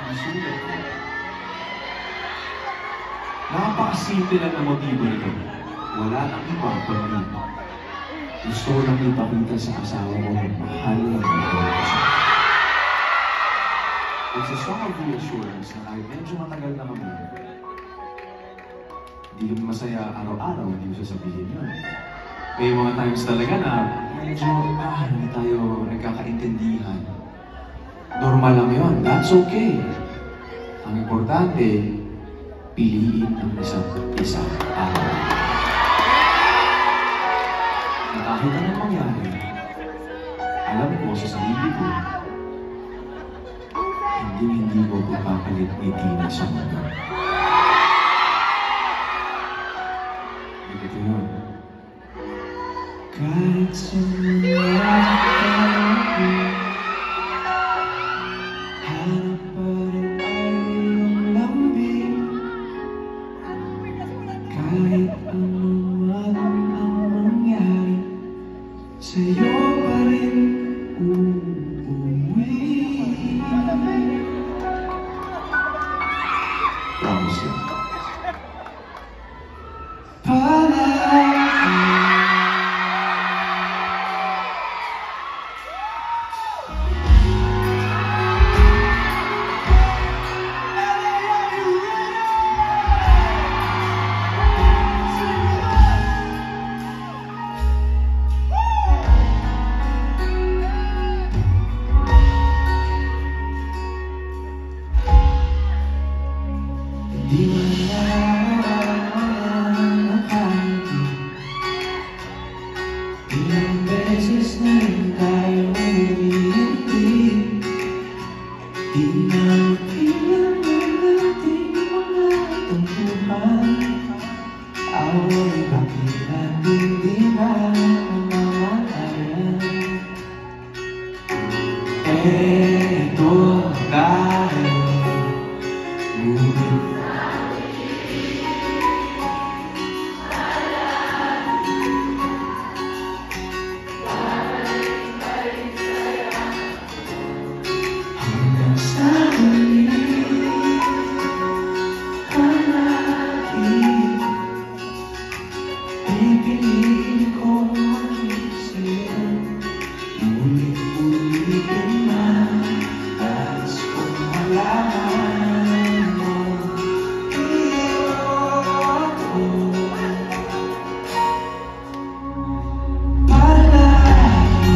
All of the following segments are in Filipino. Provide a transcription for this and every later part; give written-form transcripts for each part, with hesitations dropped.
Sulat ko. Napakasimple lang ang motibo nito. Wala nang iba kundi gusto ko lang ipakita sa asawa ko na mahal na mahal ko siya. It's a song of reassurance na kahit medyo matagal na kami, hindi kami masaya araw-araw, hindi ko sasabihin yun. May mga times talaga na medyo, hindi tayo nagkakaintindihan. Normal lang yun, that's okay. Ang importante, piliin ang isa't isa araw. Kahit anong mangyari, alam ko sa sarili ko, hindi ko papalit-litin sa mundo. Dito yun. Kahit sumiyaki, hanap pa rin tayo ng lambing. Kahit anong ang mangyari, sa'yo pa rin uuwi. Promise you. Di malalaman ang kahit ilang beses na rin tayo umiintindi. Di na ilang ang ating mga tampuhan. Away bakit natin di na namamalayan. Eto tayo, ngunit pipiliin ko maging sa'yo. Ulit-ulitin man, nais kong malaman mo. Iyo ako palagi.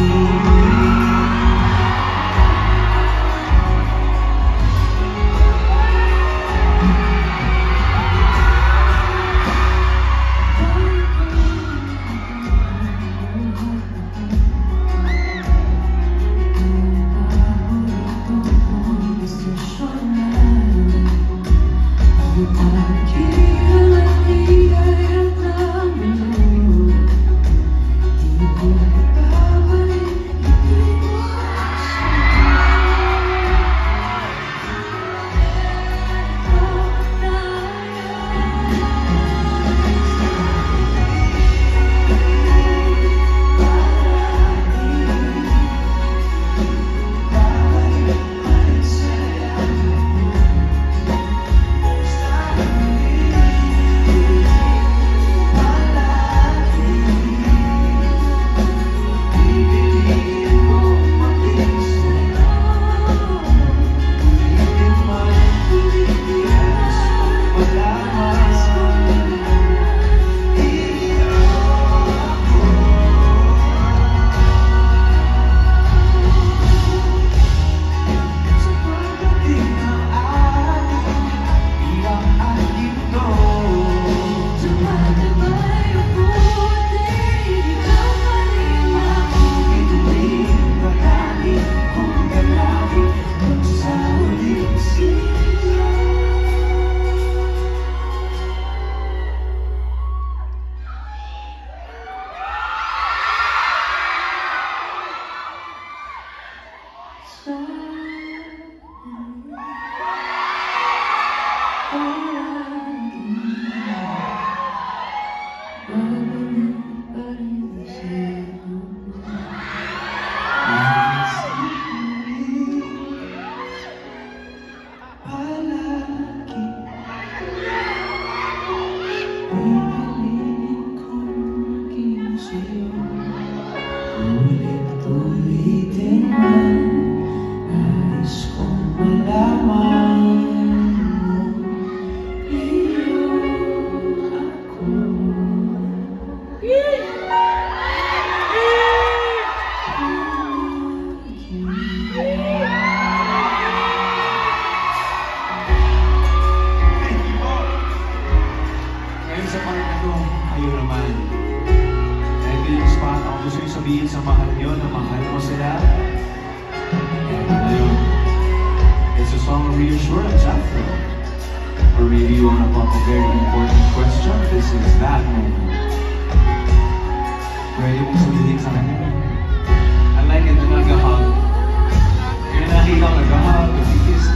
Destination song of reassurance after. Or maybe you want to pop a very important question. This is that moment. Pwede mong sabihin sa kanya. I like it na nag-hug. Yung nakita ko nag-hug, nag-kiss